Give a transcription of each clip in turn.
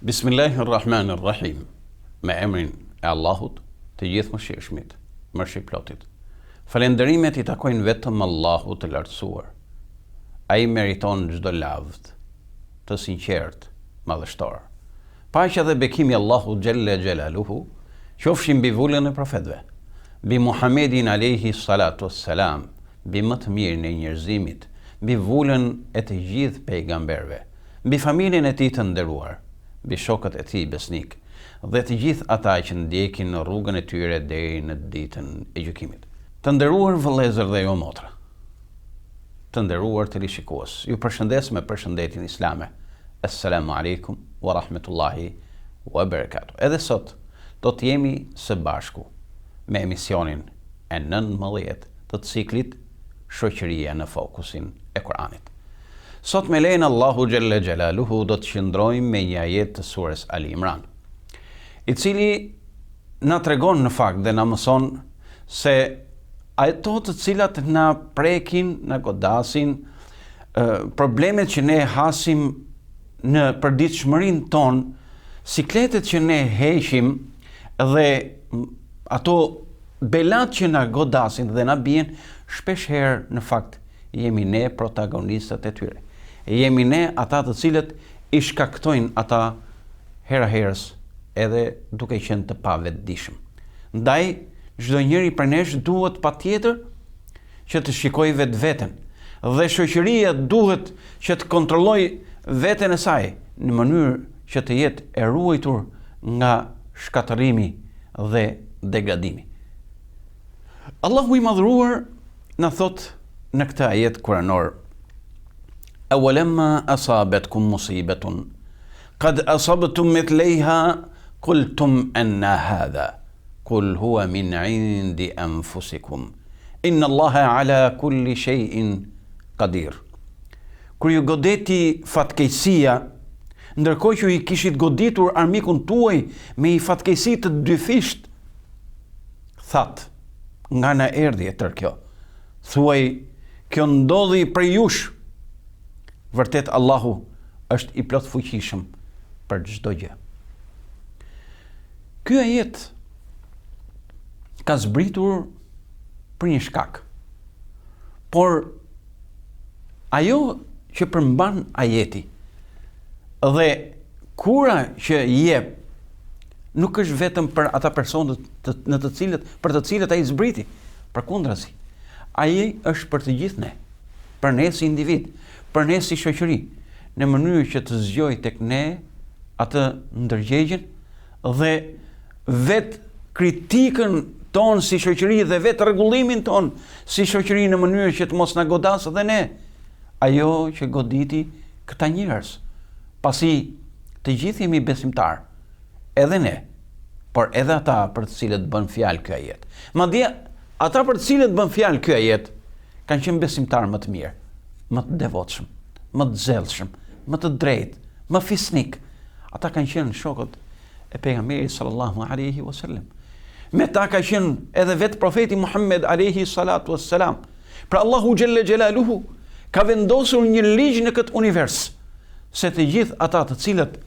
Bismillahirrahmanirrahim. Me emrin e Allahut, të gjithë mëshirshmit, mëshirplotit. Falenderimet I takojnë vetëm Allahut të lartësuar. Ai meriton çdo lavd, të sinqert, madhështor. Paqja dhe bekimi Allahut xhelle xhelaluhu qofshin mbi vullën e profetëve, mbi Muhamedin alayhi salatu wassalam, mbi më të mirin e njerëzimit, mbi vullën e të gjithë pejgamberëve, mbi familjen e tij të nderuar, mbi shokët e tij besnik dhe të gjithë ata që ndjekin në rrugën e tyre deri në ditën e gjykimit. Të nderuar vëllezër dhe jo motra, të nderuar teleshikues, ju përshëndes me përshëndetjen islame. Assalamu alaikum wa rahmetullahi wa barakatuh. Edhe sot do të jemi së bashku me emisionin e 19 të ciklit Shoqëria në fokusin e Kuranit. Sot me lejen Allahu xhelle xhelaluhu do të qëndrojmë me një ajet të surës Ali Imran, I cili na tregon në fakt dhe na mëson se ato të cilat na prekin, na godasin, problemet që ne hasim në përditshmërinë tonë, sikletet që ne heqim dhe ato belat që na godasin dhe na bien, shpesh herë në fakt jemi ne protagonistët e tyre. Jemi ne ata të cilët I shkaktojnë ata hera herës edhe duke qenë të pavetëdijshëm. Ndaj, çdo njeri prej nesh duhet patjetër që të shikojë vetveten dhe shoqëria duhet që të kontrollojë veten e saj në mënyrë që të jetë e ruajtur nga shkatërrimi dhe degradimi. Allahu I madhruar na thot në këtë ajet kuranor: أولما أصابتكم مصيبة قد أصبتم مثليها قلتم أن هذا قل هو من عند أنفسكم إن الله على كل شيء قدير. Kur ju godeti fatkeqësia, ndërkohë që I kishit goditur armikun tuaj me I fatkeqësi të dyfisht, that, nga na erdhi e tërë kjo. Thuaj, kjo ndodhi prej jush. Vërtet Allahu është I plot fuqishëm për çdo gjë. Ky ajet ka zbritur për një shkak. Por ajo që përmban ajeti dhe kura që jep nuk është vetëm për ata persona për të cilët ai zbriti, përkundrazi. Ai është për të gjithë ne, për ne si individ, për ne si shoqëri, në mënyrë që të zgjojë tek ne atë ndërgjegjen dhe vetë kritikën tonë si shoqëri dhe vetë rregullimin tonë si shoqëri në mënyrë që të mos na godasë dhe ne ajo që goditi këta njerëz, pasi të gjithë jemi besimtar, edhe ne, por edhe ata për të cilët bën fjalë ky ajet. Madje ata për të cilët bën fjalë ky ajet kanë qenë besimtar më të mirë, më të devotshëm, më të zellshëm, më të drejtë, më fisnik. Ata kanë qenë shokët e pejgamberit sallallahu alaihi wasallam. Me ta ka qenë edhe vetë profeti Muhammed alaihi salatu wassalam. Pra Allahu xhelle xhelaluhu ka vendosur një ligj në këtë univers, se të gjithë ata të cilët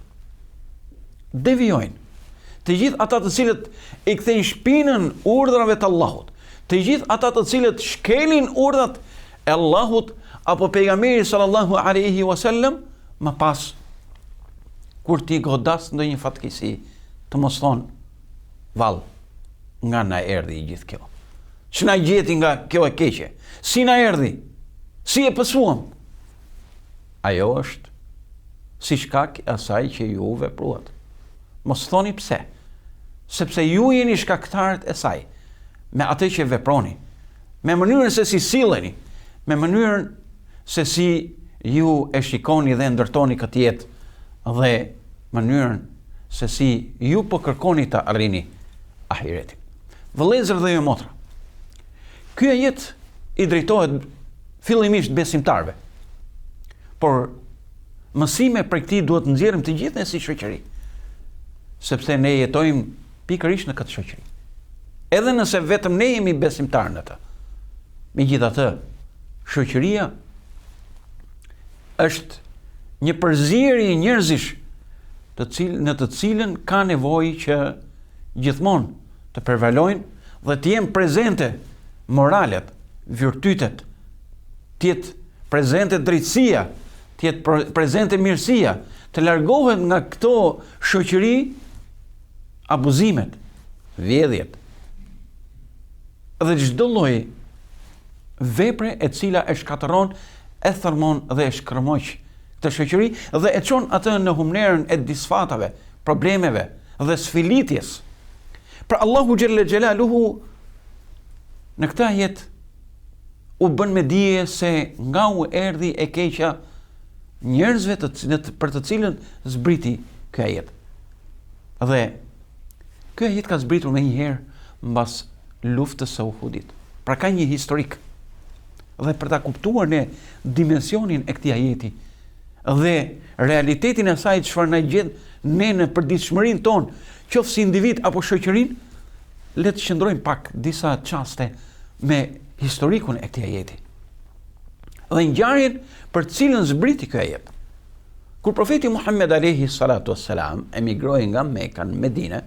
devijojnë, të gjithë ata të cilët I kthejnë shpinën urdhrave të Allahut, të gjithë ata të cilët shkelin urdhat e Allahut apo pejgamberi sallallahu alaihi wasallam, më pas kur ti godas ndonjë fatkeqësi, të mos thonë, vallë, nga na erdhi I gjithë kjo. Ç'na gjeti nga kjo e keqe? Si na erdhi? Si e pësuam? Ajo është si shkak I asaj që ju vepruat. Mos thoni pse, sepse ju jeni shkaktarët e saj, me atë që veproni, me mënyrën se si silleni, me mënyrën se si ju e shikoni dhe ndërtoni këtë jetë dhe mënyrën se si ju po kërkoni të arrini ahiretin. Vëllezër dhe jo motra, ky ajet I drejtohet fillimisht besimtarve, por mësime për këtij duhet nxjerrim të gjithë ne si shoqëri, sepse ne jetojmë pikërisht në këtë shoqëri. Edhe nëse vetëm ne jemi besimtarë në të. Megjithatë, shoqëria është një përzierje njerëzish në të cilën ka nevojë që gjithmonë të prevalojnë dhe të jenë prezente moralet, virtytet, të jetë prezente drejtësia, të jetë prezente mirësia, të largohet nga këto shoqëri abuzimet, vjedhjet dhe çdo lloj vepre e cila e shkatëron, e thërmon dhe e shkërmoq këtë shoqëri dhe e çon atë në humnerën e disfatave, problemeve dhe sfilitjes. Pra Allahu Gjelle Gjelaluhu në këtë ajet u bën me dije se nga u erdhi e keqja njerëzve për të cilën zbriti ky ajet. Dhe ky ajet ka zbritur më njëherë mbas luftës së Uhudit. Pra ka një historik. Dhe për ta kuptuar ne dimensionin e këtij ajeti dhe realitetin e saj çfarë na gjen ne në përditshmërinë tonë, qoftë si individ apo shoqërinë, le të qëndrojmë pak disa çaste me historikun e këtij ajeti. Dhe ngjarjen për cilën zbriti ky ajet. Kur profeti Muhammed alayhi salatu wassalam emigroi nga Mekka në Medinë,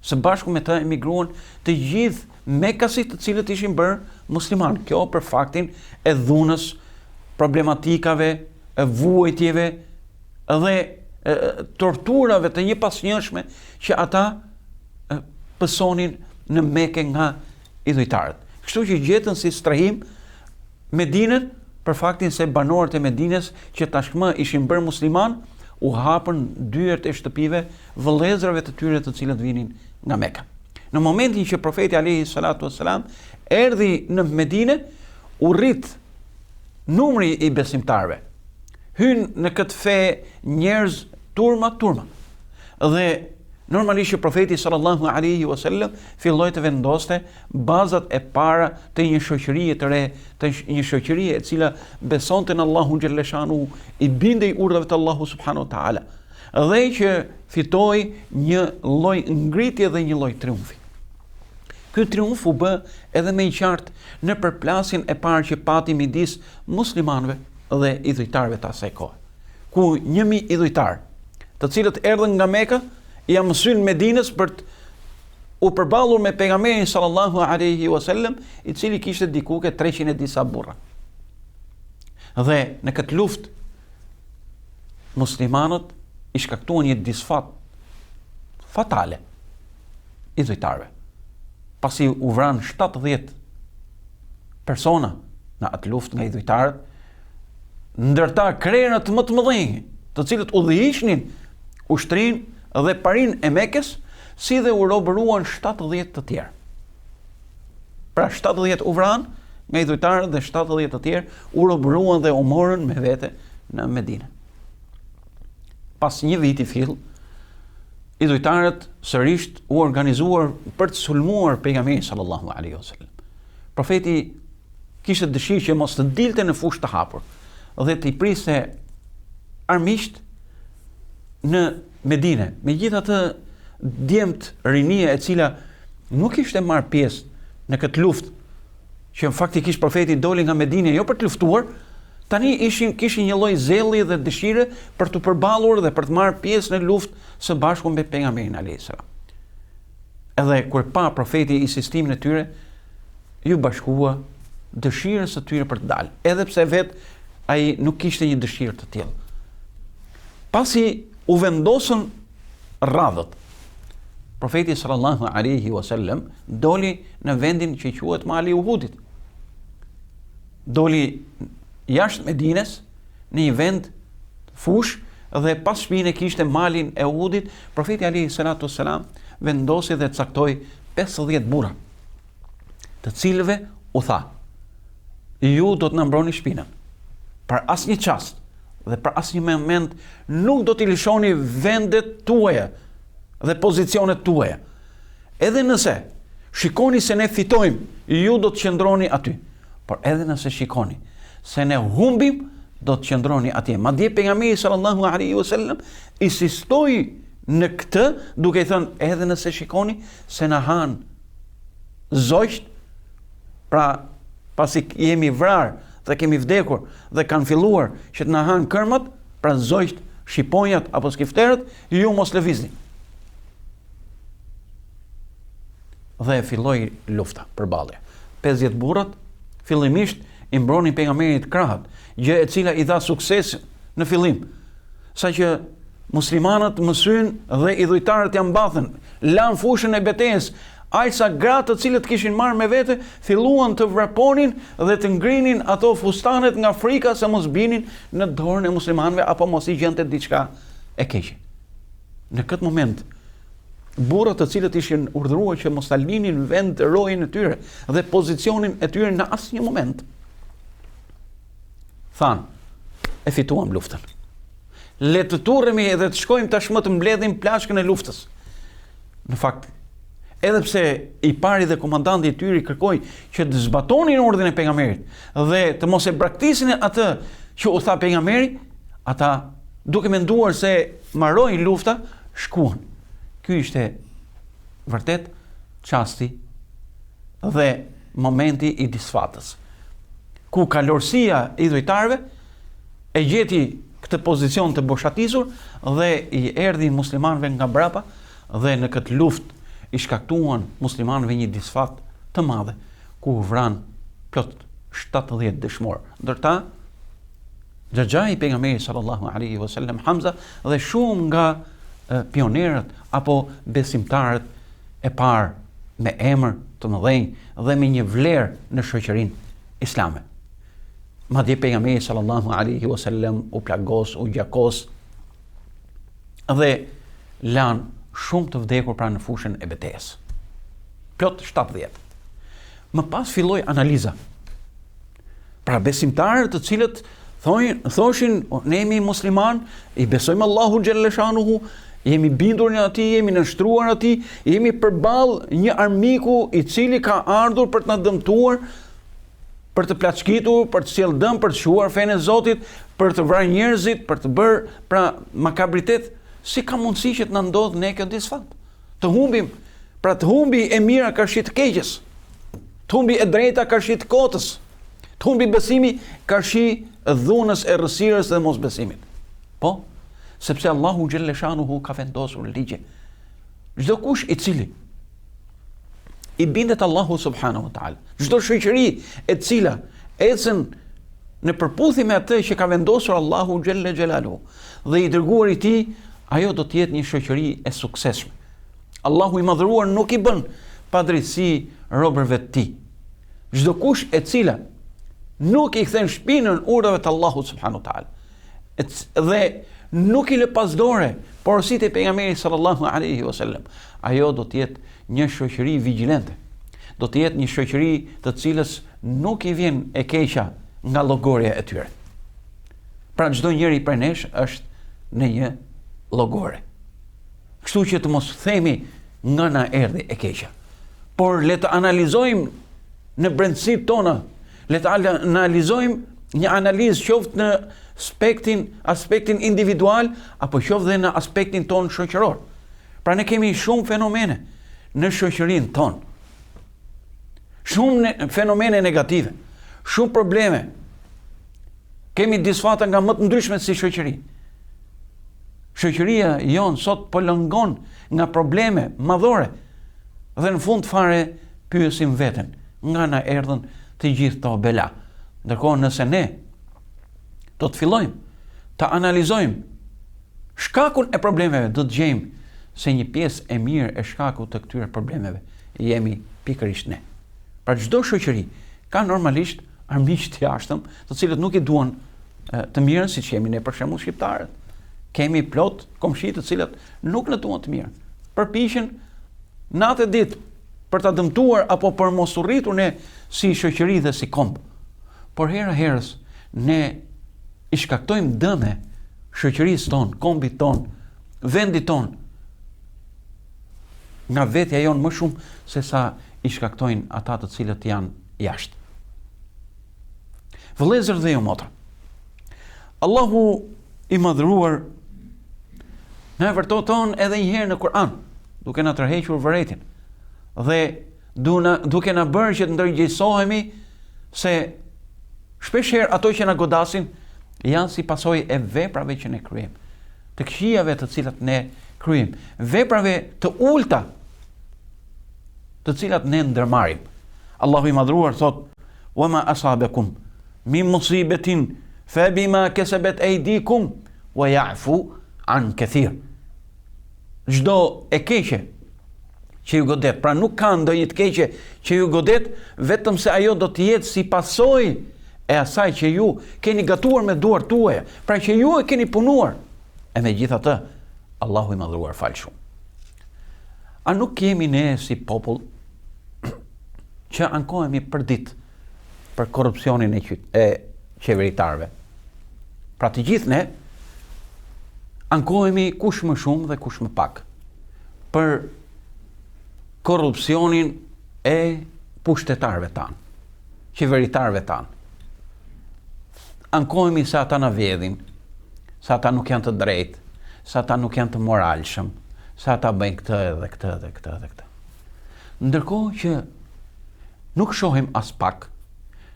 së bashku me të emigruan të gjithë Mekasit të cilët ishin bërë musliman. Kjo për faktin e dhunës, problematikave, e vuajtjeve dhe torturave të njëpasnjëshme që ata pësonin në Mekë nga idhujtarët. Kështu që gjetën si strehim Medinën për faktin se banorët e Medinës që tashmë ishin bërë musliman u hapën dyert e shtëpive vëllezërve të tyre të cilët vinin nga Mekka. Në momentin që profeti alayhi salatu wassalam erdhi në Medinë, u rrit numri i besimtarëve. Hyn në këtë fe njerëz turma. Dhe normalisht që profeti sallallahu alaihi wasallam filloi të vendoste bazat e para të një shoqërie të re, të një shoqërie e cila besonte në Allahun xhelle shanu, i bindej urdhave të Allahut subhanahu wa taala, dhe që fitoi një lloj ngritje dhe një lloj triumfi. Ky triumf u bë edhe më i qartë në përplasjen e parë që pati midis muslimanëve dhe idhujtarëve të asaj kohe. Ku 1000 idhujtar, të cilët erdhën nga Mekka, ja mësyn Medinës për të u përballur me pejgamberin sallallahu alaihi wasallam, i cili kishte diku ke 300 e disa burra. Dhe në këtë luftë muslimanët i shkaktuan një disfat fatale idhujtarëve. Pasi u vranë 70 persona në atë luftë nga idhujtarët, ndërta krerët më të mëdhenj, të cilët udhëhiqnin ushtrinë dhe parinë e Mekës, si dhe u robëruan 70 të tjerë. Pra 70 u vranë nga idhujtarët dhe 70 të tjerë u robëruan dhe u morën me vete në Medinë. Pas një viti fill, idhujtarët sërish u organizuar për të sulmuar pejgamberin sallallahu alaihi wasallam. Profeti kishte dëshirë që mos të dilte në fushë të hapur dhe të i priste armiqt në Medinë. Megjithatë, djemt rinia e cila nuk ishte marrë pjesë në këtë luftë, që faktikisht profeti doli nga Medinë jo për të luftuar, tani kishin një lloj zelli dhe dëshire për të përballur dhe për të marrë pjesë në luftë së bashku me pejgamberin alayhis salam. Edhe kur pa profeti insistimin e tyre, ju bashkua dëshirën së tyre për të dalë, edhe pse vetë ai nuk kishte një dëshirë të tillë. Pasi u vendosën radhët, profeti sallallahu alaihi wasallam doli në vendin që quhet Mali i Uhudit. Doli jashtë Medinës, në një vend fush, dhe pas shpinën e kishte malin e Uhudit, profeti alayhi salatu wassalam vendosi dhe caktoi 50 burra, të cilëve u tha: ju do të na mbroni shpinën. Për asnjë çast dhe për asnjë moment nuk do t'i lëshoni vendet tuaja dhe pozicionet tuaja. Edhe nëse shikoni se ne fitojmë, ju do të qëndroni aty. Por edhe nëse shikoni se ne humbim, do të qëndroni atje. Madje pejgamberi sallallahu alaihi wasallam insistoi në këtë, duke i thënë edhe nëse shikoni se na han zogj, pra pasi jemi vrarë dhe kemi vdekur dhe kanë filluar që të na han kërmat, pra zogj shqiponjat apo skifterët, ju mos lëvizni. Dhe filloi lufta përballje. 50 burrat fillimisht i mbronin pejgamberit krahat, gjë e cila i dha sukses në fillim. Saqë muslimanët mësyn dhe idhujtarët janë mbathën, lanë fushën e betejës, ajsa gratë të cilët kishin marrë me vete filluan të vraponin dhe të ngrinin ato fustanet nga frika se mos binin në dorën e muslimanëve apo mos i gjente diçka e keqe. Në këtë moment, burrat të cilët ishin urdhëruar që mos ta linin vend të rojën e tyre dhe pozicionin e tyre në asnjë moment, thanë, e fituam luftën. Le të turremi edhe të shkojmë tashmë të mbledhim plashkën e luftës. Në fakt, edhe pse i pari dhe komandanti i tyre kërkoi që të zbatonin urdhrin e pejgamberit dhe të mos e braktisin atë që u tha pejgamberi, ata duke menduar se mbaroi lufta, shkuan. Ky ishte vërtet çasti dhe momenti i disfatës, ku kalorësia i idhujtarëve e gjeti këtë pozicion të boshatisur dhe i erdhi muslimanëve nga brapa dhe në këtë luftë i shkaktuan muslimanëve një disfat të madhe, ku vran plot 70 dëshmor. Ndërta, xhaxhai i pejgamberit sallallahu alaihi wasallam Hamza dhe shumë nga pionerët apo besimtarët e parë me emër të mëdhenj dhe me një vlerë në shoqërinë islame. Madje pejgamberi sallallahu alaihi wasallam u plagos, u gjakos dhe lan shumë të vdekur pra në fushën e betejës. Plot 70. Më pas filloi analiza. Pra besimtarët të cilët thoshin, ne jemi musliman, i besojmë Allahu xhelle shanuhu, jemi bindur në atij, jemi nënshtruar atij, jemi përballë një armiku i cili ka ardhur për të na dëmtuar, për të plaçkitur, për të sjellë dëm, për të shuar fenë e Zotit, për të vrarë njerëzit, për të bërë pra makabritet. Si ka mundësi që të na ndodh ne kjo disfat? Të humbim, pra të humbi e mira ka shi të keqes, të humbi e drejta ka shi të kotës, të humbi besimi ka shi dhunës e rësirës dhe mosbesimit. Po, sepse Allahu xhelle shanuhu ka vendosur ligje. Çdo kush i cili i bindet Allahu subhanahu wa taala, çdo shoqëri e cila ecën në përputhje me atë që ka vendosur Allahu xhelle xhelaluhu dhe i dërguari i tij, ajo do të jetë një shoqëri e suksesshme. Allahu i madhëruar nuk i bën padrejtësi robërve të tij. Çdo kush e cila nuk i kthen shpinën urdhave të Allahut subhanahu wa taala dhe nuk i lë pas dore porositë e pejgamberit sallallahu alaihi wasallam, ajo do të jetë një shoqëri vigjilente. Do të jetë një shoqëri të cilës nuk i vjen e keqja nga llogoria e tyre. Pra çdo njeri prej nesh është në një llogore. Kështu që të mos themi nga na erdhi e keqja, por le të analizojmë në brendësitë tona, le të analizojmë një analizë qoftë në aspektin individual apo qoftë dhe në aspektin ton shoqëror. Pra ne kemi shumë fenomene në shoqërinë tonë. Shumë fenomene negative, shumë probleme. Kemi disfata nga më të ndryshmet si shoqëri. Shoqëria jonë sot po lëngon nga probleme madhore dhe në fund fare pyesim veten, nga na erdhën të gjithë këto bela. Ndërkohë nëse ne do të fillojmë të analizojmë shkakun e problemeve, do të gjejmë se një pjesë e mirë e shkakut të këtyre problemeve jemi pikërisht ne. Pra çdo shoqëri ka normalisht armiq të jashtëm, të cilët nuk i duan të mirën, siç jemi ne për shembull shqiptarët. Kemi plot komshi të cilët nuk në duan të mirën. Përpiqen natë e ditë për ta dëmtuar apo për mos u rritur ne si shoqëri dhe si komb. Por hera herës ne i shkaktojmë dëme shoqërisë tonë, kombit tonë, vendit tonë, nga vetja jonë më shumë se sa i shkaktojnë ata të cilët janë jashtë. Vëllezër dhe jo motra, Allahu i madhëruar na vërteton edhe një herë në Kur'an, duke na tërhequr vërejtin dhe duke na bërë që të ndërgjegjësohemi se shpesh herë ato që na godasin janë si pasojë e veprave që ne kryejmë. të këqijave të cilat ne kryejm, veprave të ulta të cilat ne ndërmarrim. Allahu i madhruar thot: "Wa ma asabakum min musibatin fa bima kasabat aydikum wa ya'fu an kathir." Çdo e keqe që ju godet, pra nuk ka ndonjë të keqe që ju godet, vetëm se ajo do të jetë si pasojë e asaj që ju keni gatuar me duart tuaja, pra që ju e keni punuar. E megjithatë, Allahu i madhruar fal shumë. A nuk kemi ne si popull që ankohemi për ditë për korrupsionin e qeveritarëve? Pra të gjithë ne ankohemi kush më shumë dhe kush më pak për korrupsionin e pushtetarëve tanë, qeveritarëve tanë. Ankohemi se ata na vjedhin, se ata nuk janë të drejtë, se ata nuk janë të moralshëm, se ata bëjnë këtë dhe këtë dhe këtë dhe këtë. Ndërkohë që nuk shohim as pak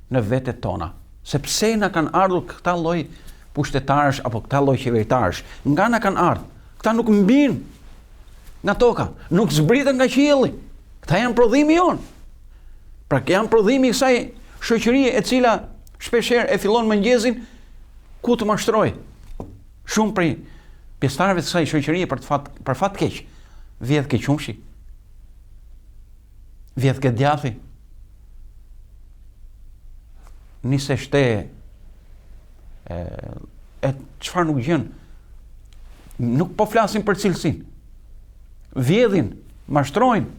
në vetet tona, se pse na kanë ardhur këta lloj pushtetarësh apo këta lloj qeveritarësh, nga na kanë ardhur. Këta nuk mbin nga toka, nuk zbritën nga qielli. Këta janë prodhimi jon. Pra janë prodhimi i kësaj shoqërie e cila shpeshherë e fillon mëngjesin ku të mashtroj. Shumë prej pjesëtarëve të kësaj shoqërie për fat keq, vjedh ke qumshi, vjedh ke djathi, nise shte e çfarë nuk gjën. Nuk po flasim për cilësinë. Vjedhin, mashtrojnë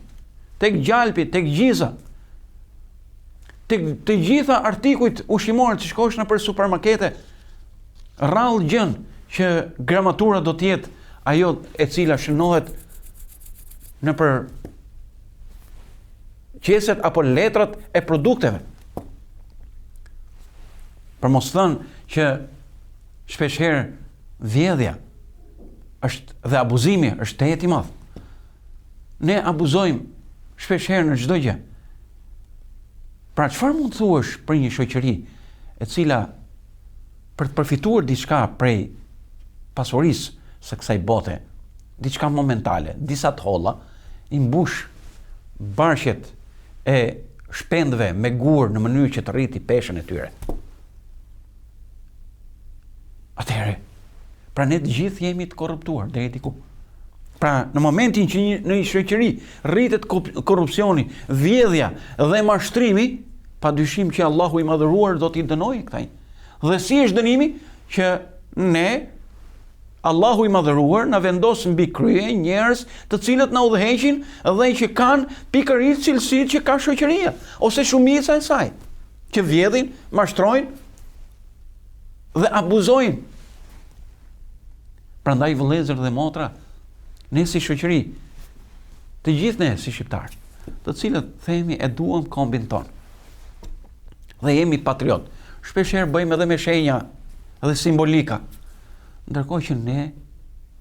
tek gjalpi, tek gjiza, tek të gjitha artikujt ushqimor që shkosh në për supermarkete, rrallë gjën që gramatura do të jetë ajo e cila shënohet në për qeset apo letrat e produkteve. Për mos thënë që shpeshherë vjedhja është dhe abuzimi është tejet i madh. Ne abuzojmë shpeshherë në çdo gjë. Pra çfarë mund të thuash për një shoqëri e cila për të përfituar diçka prej pasurisë së kësaj bote, diçka momentale, disa të holla, i mbush barqet e shpendëve me gur në mënyrë që të rriti peshën e tyre. Atëherë, pra ne të gjithë jemi të korruptuar deri diku. Pra në momentin që në një shoqëri rritet korrupsioni, vjedhja dhe mashtrimi, padyshim që Allahu i madhëruar do t'i dënojë këta. Dhe si është dënimi? Që ne, Allahu i madhëruar, na vendos mbi krye njerëz të cilët na udhëheqin dhe që kanë pikërisht cilësitë që ka shoqëria ose shumica e saj, që vjedhin, mashtrojnë dhe abuzojnë. Prandaj vëllezër dhe motra, ne si shoqëri, të gjithë ne si shqiptarë, të cilët themi e duam kombin ton, dhe jemi patriot, shpeshherë bëjmë edhe me shenja dhe simbolika, ndërkohë që ne,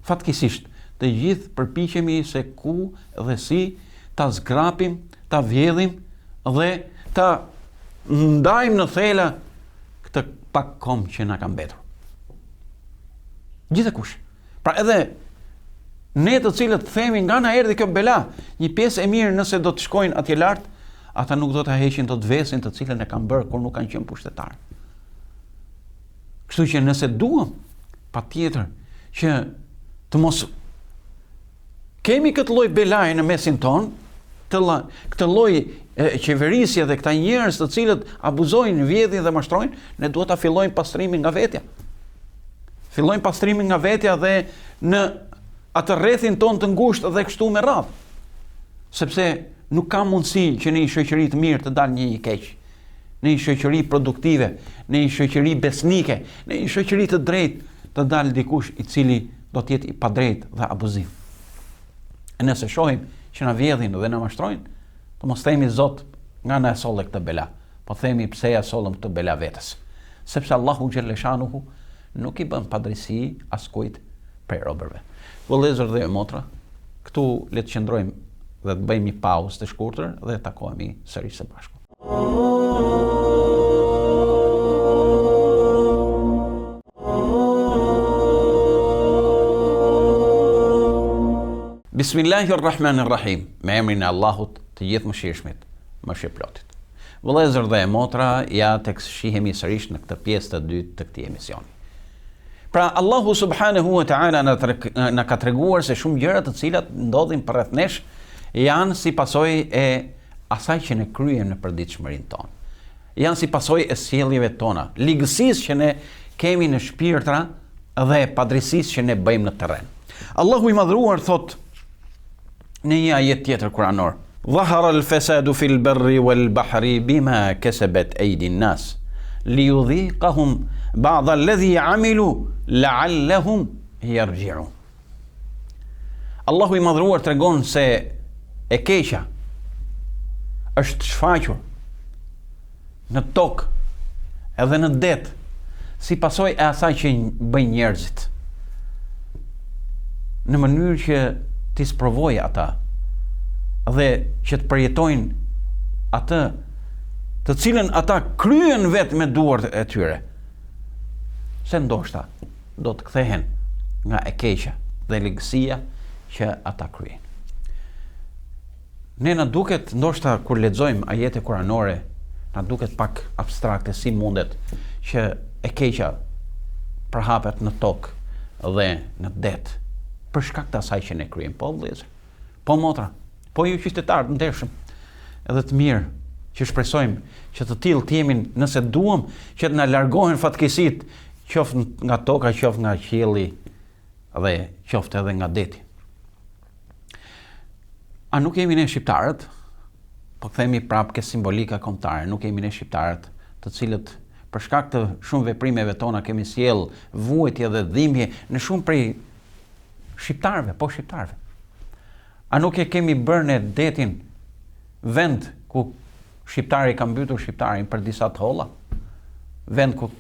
fatkeqësisht, të gjithë përpiqemi se ku dhe si ta zgrapim, ta vjedhim dhe ta ndajmë në thela këtë pak kom që na ka mbetur. Gjithëkush. Pra edhe ne të cilët themi nga na erdhi kjo bela, një pjesë e mirë nëse do të shkojnë atje lart, ata nuk do të heqin të vesin të cilën e kanë bërë kur nuk kanë qenë pushtetar. Kështu që nëse duam patjetër që të mos kemi këtë lloj belaje në mesin ton, këtë lloj qeverisje dhe këta njerëz të cilët abuzojnë, vjedhin dhe mashtrojnë, ne duhet ta fillojmë pastrimin nga vetja. Fillojmë pastrimin nga vetja dhe në atë rrethin ton të ngushtë dhe kështu me radhë. Sepse nuk ka mundësi që në një shoqëri të mirë të dalë një i keq. Në një shoqëri produktive, në një shoqëri besnike, në një shoqëri të drejtë të dalë dikush i cili do të jetë i padrejtë dhe abuziv. E nëse shohim që na vjedhin dhe na mashtrojnë, të mos themi Zot, nga na e solle këtë bela, po themi pse ja sollëm këtë bela vetes. Sepse Allahu xhaleshanuhu nuk i bën padrejsi askujt prej robërve. Vëllezër dhe motra, këtu le të qëndrojmë dhe të bëjmë një pauzë të shkurtër dhe takohemi sërish së bashku. Bismillahirrahmanirrahim. Me emrin e Allahut, të gjithë mëshirshmit, mëshirëplotit. Vëllezër dhe motra, ja tek shihemi sërish në këtë pjesë të dytë të këtij emisioni. Pra Allahu subhanahu wa ta'ala na ka treguar se shumë gjëra të cilat ndodhin përreth nesh janë si pasojë e asaj që ne kryejmë në përditshmërinë tonë. Janë si pasojë e sjelljeve tona, ligësisë që ne kemi në shpirtra dhe padrejtisë që ne bëjmë në terren. Allahu i madhruar thot në një ajet tjetër kuranor: "Dhahara al-fasadu fil barri wal bahri bima kasabat aydi an-nas liyudhiqahum ba'd alladhi 'amilu la'allahum yarji'un." Allahu i madhruar tregon se e keqja është shfaqur në tokë edhe në det si pasojë e asaj që bëjnë njerëzit, në mënyrë që t'i sprovojë ata dhe që të përjetojnë atë të cilën ata kryen vetë me duart e tyre, se ndoshta do të kthehen nga e keqja dhe ligësia që ata kryejnë. Ne na duket, ndoshta kur lexojmë ajete kuranore, na duket pak abstrakte si mundet që e keqja përhapet në tokë dhe në det për shkak të asaj që ne kryejmë. Po vëllezër, po motra, po ju qytetarë të ndershëm edhe të mirë, që shpresojmë që të tillë të jemi nëse duam që të na largohen fatkeqësitë, qoftë nga toka, qoftë nga qielli dhe qoftë edhe nga deti. A nuk jemi ne shqiptarët, po themi prapë ke simbolika kombëtare, nuk jemi ne shqiptarët të cilët për shkak të shumë veprimeve tona kemi sjell vuajtje dhe dhimbje në shumë prej shqiptarëve, po shqiptarëve. A nuk e kemi bërë në detin vend ku shqiptari ka mbytur shqiptarin për disa të holla? Vend ku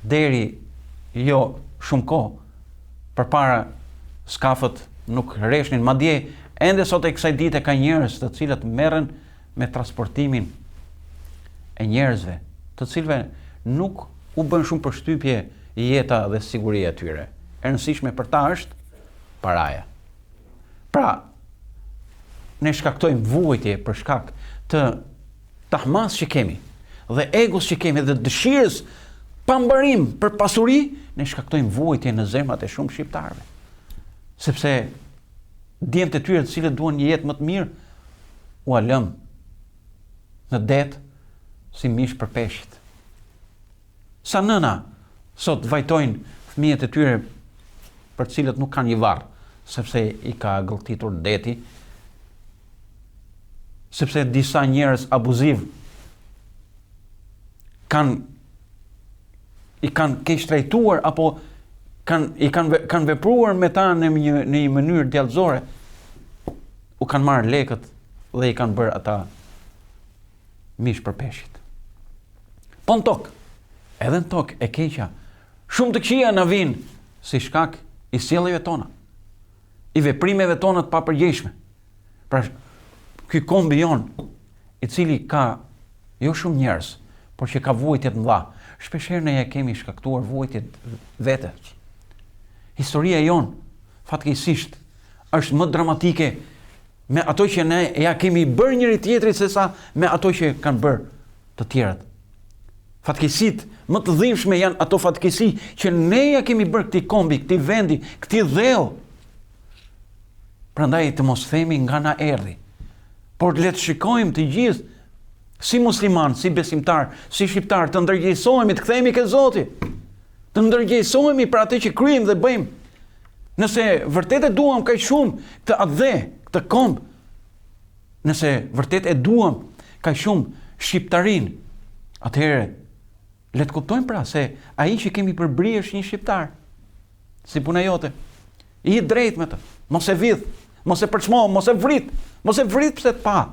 deri jo shumë kohë përpara skafët nuk rreshnin, madje ende sot e kësaj dite ka njerëz të cilët merren me transportimin e njerëzve, të cilëve nuk u bën shumë përshtypje jeta dhe siguria e tyre. E rëndësishme për ta është paraja. Pra, ne shkaktojmë vuajtje për shkak të tahmas që kemi dhe egos që kemi dhe dëshirës pambarim për pasuri, ne shkaktojmë vuajtje në zemrat e shumë shqiptarëve. Sepse djemtë e tyre të cilët duan një jetë më të mirë, u alëm në det si mish për peshqit. Sa nëna sot vajtojnë fëmijët e tyre për cilët nuk kanë një varr, sepse i ka gëlltitur deti, sepse disa njerëz abuziv i kanë keq trajtuar apo kanë vepruar me ta në një mënyrë djallëzore, u kanë marrë lekët dhe i kanë bërë ata mish për peshqit. Po në tokë, edhe në tokë e keqja, shumë të këqija na vinë si shkak i sjelljeve tona, i veprimeve tona të papërgjeshme. Pra, ky kombi jon, i cili ka jo shumë njerëz, por që ka vuajtje të mëdha, shpeshherë ne ja kemi shkaktuar vuajtjet vete. Historia jon, fatkeqësisht, është më dramatike me ato që ne ja kemi bërë njëri tjetrit sesa me ato që kanë bërë të tjerat. Fatkeqësitë më të dhimbshme janë ato fatkeqësi që ne ja kemi bërë këtij kombi, këtij vendi, këtij dheu. Prandaj të mos themi nga na erdhi, por le të shikojmë të gjithë si musliman, si besimtar, si shqiptar, të ndërgjegjësohemi, të kthehemi ke Zoti. Të ndërgjegjësohemi për atë që kryejmë dhe bëjmë. Nëse vërtet e duam kaq shumë këtë adhe, këtë komb, nëse vërtet e duam kaq shumë shqiptarin, atëherë le të kuptojmë pra se ai që kemi përbri është një shqiptar. Si puna jote. I drejt me të. Mos e vidh, mos e përçmo, mos e vrit pse të pa.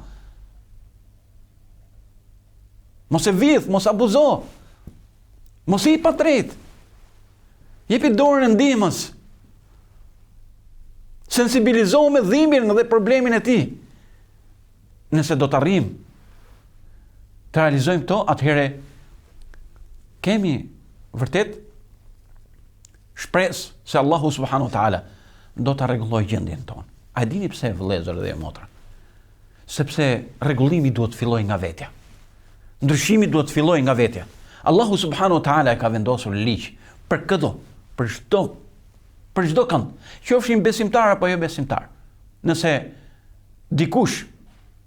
Mos e vidh, mos abuzo. Mos i pa drejt. Jepi dorën e ndihmës. Sensibilizohu me dhimbjen dhe problemin e tij. Nëse do të arrijmë të realizojmë këto, atëherë kemi vërtet shpresë se Allahu subhanahu wa taala do ta rregullojë gjendjen tonë. A e dini pse, vëllezër dhe motra? Sepse rregullimi duhet të fillojë nga vetja. Ndryshimi duhet të fillojë nga vetja. Allahu subhanahu wa taala e ka vendosur ligj për këto, për çdo kënd, qofshin besimtar apo jo besimtar. Nëse dikush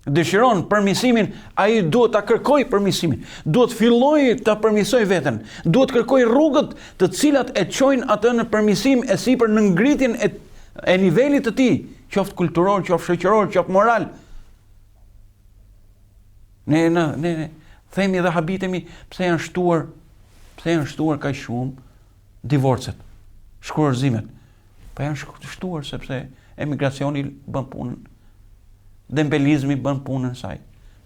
dëshiron përmirësimin, ai duhet ta kërkojë përmirësimin. Duhet fillojë ta përmirësojë veten. Duhet kërkojë rrugët të cilat e çojnë atë në përmirësim e sipër në ngritjen e nivelit të tij, qoftë kulturor, qoftë shoqëror, qoftë moral. Ne themi dhe habitemi pse janë shtuar kaq shumë divorcet, shkuarzimet. Po janë shtuar sepse emigracioni bën punën. Dembelizmi bën punën e saj.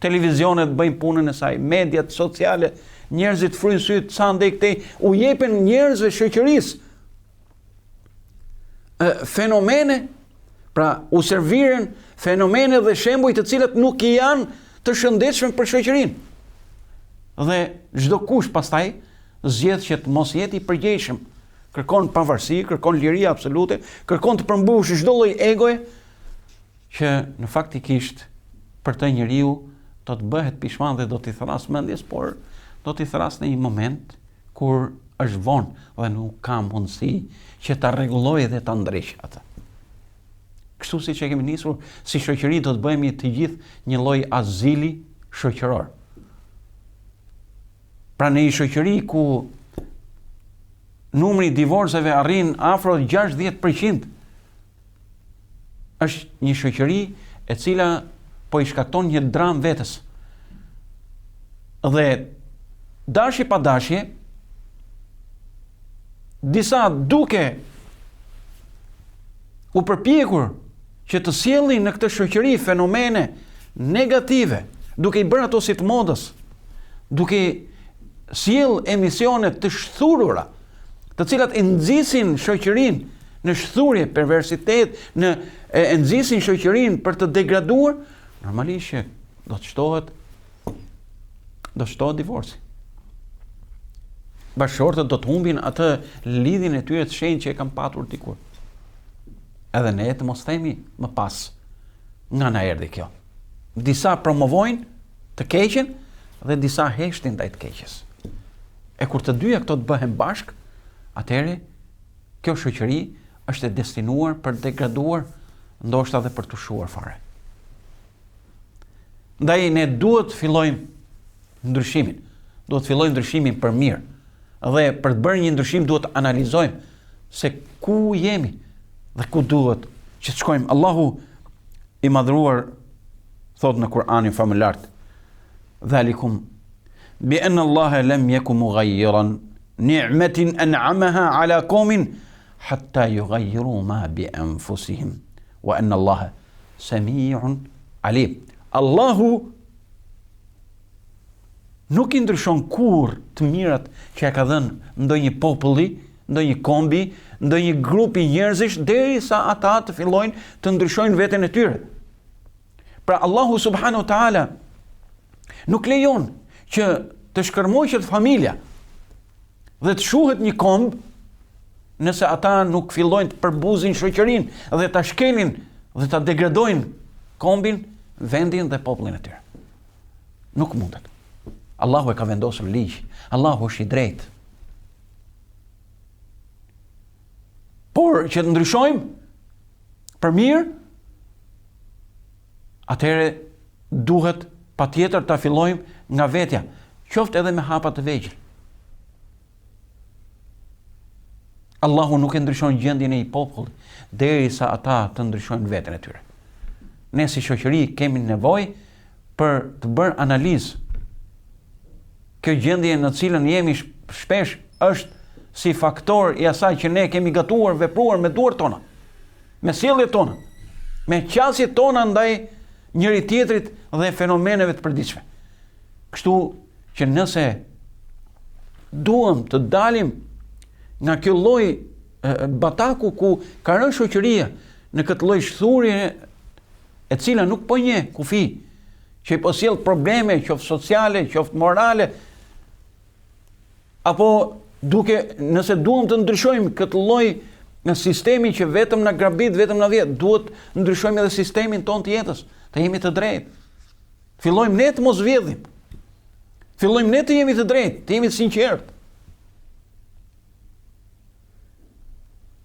Televizionet bëjnë punën e saj, mediat sociale, njerëzit fryjnë syt sa ndej këtej, u jepen njerëzve shoqërisë fenomene, pra u serviren fenomene dhe shembuj të cilat nuk janë të shëndetshëm për shoqërinë. Dhe çdo kush pastaj zgjedh që të mos jetë i përgjegjshëm, kërkon pavarësi, kërkon liri absolute, kërkon të përmbushë çdo lloj egoje, që në faktikisht për të njeriu do të bëhet pishman dhe do t'i thras mendjes, por do t'i thras në një moment kur është vonë dhe nuk ka mundësi që ta rregullojë dhe ta ndriqë atë. Kështu siç e kemi nisur, si shoqëri do të bëhemi të gjithë një lloj azili shoqëror. Pra në një shoqëri ku numri i divorceve arrin afro 60%, është një shoqëri e cila po i shkakton një dram vetes. Dhe dashje pa dashje, disa duke u përpjekur që të sjellin në këtë shoqëri fenomene negative, duke i bërë ato si të modës, duke sjell emisione të shthurura, të cilat e nxisin shoqërinë në shthurje, perversitet, e nxisin shoqërinë për të degraduar, normalisht që do të shtohet divorci. Bashkëshortët do të humbin atë lidhjen e tyre të shenjtë që e kanë patur dikur. Edhe ne të mos themi më pas nga na erdhi kjo. Disa promovojnë të keqen dhe disa heshtin ndaj të keqes. E kur të dyja këto të bëhen bashk, atëherë kjo shoqëri është e destinuar për të degraduar, ndoshta edhe për të shuar fare. Ndaj ne duhet të fillojmë ndryshimin. Duhet të fillojmë ndryshimin për mirë. Dhe për të bërë një ndryshim duhet të analizojmë se ku jemi dhe ku duhet që të shkojmë. Allahu i madhruar thot në Kur'anin famulart: "Dhalikum bi anna Allaha lam yakum mughayyiran ni'matin an'amaha 'ala qaumin hatta yughayyiru ma bi anfusihim wa anna Allaha sami'un 'alim." Allahu nuk i ndryshon kur të mirat që e ka dhënë ndonjë populli, ndonjë kombi, ndonjë grupi njerëzish derisa ata të fillojnë të ndryshojnë veten e tyre. Pra Allahu subhanahu wa taala nuk lejon që të shkërmoqet familja dhe të shuhet një komb nëse ata nuk fillojnë të përbuzin shoqërinë dhe ta shkelin dhe ta degradojnë kombin, vendin dhe popullin e tyre. Nuk mundet. Allahu e ka vendosur ligj. Allahu është i drejtë. Por që të ndryshojmë për mirë, atëherë duhet patjetër ta fillojmë nga vetja, qoftë edhe me hapa të vegjël. Allahu nuk e ndryshon gjendjen e një populli derisa ata të ndryshojnë veten e tyre. Ne si shoqëri kemi nevojë për të bërë analizë. Kjo gjendje në cilën jemi shpesh është si faktor i asaj që ne kemi gatuar vepruar me duart tona, me sjelljet tona, me qasjet tona ndaj njëri tjetrit dhe fenomeneve të përditshme. Kështu që nëse duam të dalim nga kjo lloj bataku ku ka rënë shoqëria në këtë lloj shthurje e cila nuk po njeh kufi, që i po sjell probleme, qoftë sociale, qoftë morale, apo nëse duam të ndryshojmë këtë lloj Nga sistemi që vetëm na grabit, vetëm na vjet, duhet ndryshojmë edhe sistemin ton të jetës, të jemi të drejtë. Fillojmë ne të mos vjedhim. Fillojmë ne të jemi të drejtë, të jemi të sinqertë.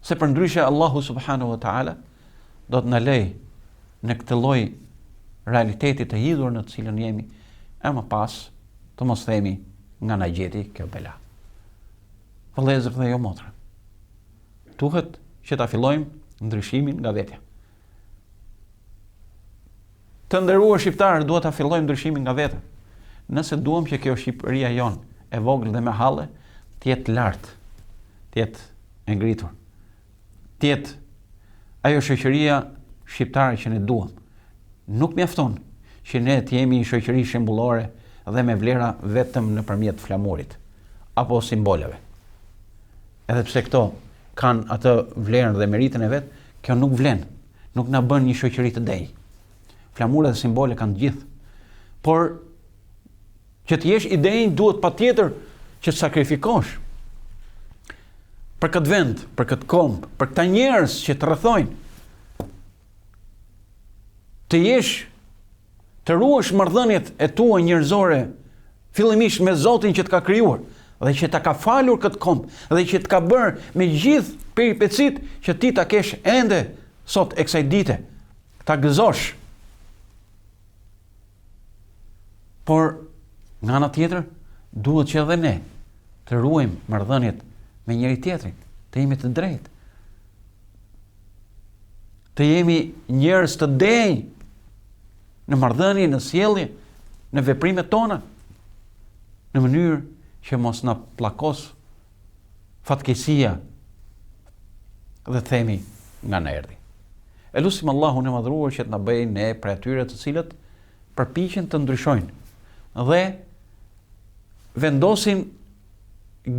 Se për ndryshe Allahu subhanahu wa ta'ala do të na lej në këtë lloj realiteti të hidhur në të cilën jemi, e më pas të mos themi nga na gjeti kjo bela. Vëllezër dhe jo motra, duhet që ta fillojmë ndryshimin nga vetja. Të nderuar shqiptarë, duhet ta fillojmë ndryshimin nga vetja. Nëse duam që kjo Shqipëria jon e vogël dhe me halle të jetë lart, të jetë e ngritur, të jetë ajo shoqëria shqiptare që ne duam. Nuk mjafton që ne të jemi një shoqëri shembullore dhe me vlera vetëm nëpërmjet flamurit apo simboleve. Edhe pse këto kanë atë vlerën dhe meritën e vet, kjo nuk vlen, nuk na bën një shoqëri të denj. Flamuret dhe simbole kanë të gjithë, por që të jesh i denj duhet patjetër që të sakrifikosh për këtë vend, për këtë komb, për këta njerëz që të rrethojnë. Të jesh, të ruash marrëdhëniet e tua njerëzore, fillimisht me Zotin që të ka krijuar dhe që ta ka falur këtë komb dhe që të ka bërë me gjithë peripecit që ti ta kesh ende sot e kësaj dite, ta gëzosh. Por nga ana tjetër, duhet që edhe ne të ruajmë marrëdhëniet me njëri tjetrin, të jemi të drejtë, të jemi njerëz të denj në marrëdhënie, në sjellje, në veprimet tona, në mënyrë që mos na pllakos fatkeqësia dhe themi nga na erdhi. Elusim Allahun e madhruar që të na bëjë ne për atyre të cilët përpiqen të ndryshojnë dhe vendosin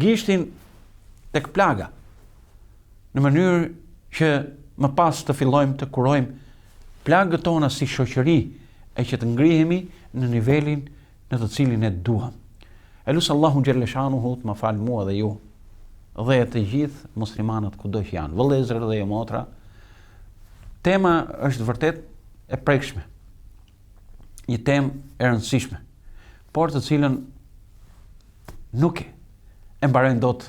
gishtin tek plaga, në mënyrë që më pas të fillojmë të kurojmë plagët tona si shoqëri e që të ngrihemi në nivelin në të cilin e duam. Elus Allahun xhelle shanuhu të më fal mua dhe ju dhe të gjithë muslimanët kudo që janë, vëllezër dhe jo motra. Tema është vërtet e prekshme, një temë e rëndësishme, por të cilën nuk e mbarojnë dot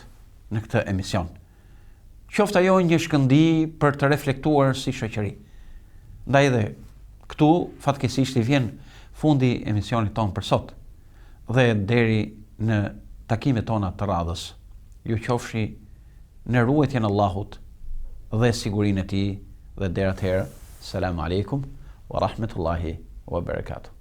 në këtë emision. Qoftë ajo një shkëndi për të reflektuar si shoqëri. Ndaj dhe këtu fatkeqësisht i vjen fundi emisionit ton për sot. Dhe deri në takimet tona të radhës, ju qofshi në ruajtjen e Allahut dhe sigurinë e tij dhe deri atëherë, selam aleikum wa rahmetullahi wa barakatuh.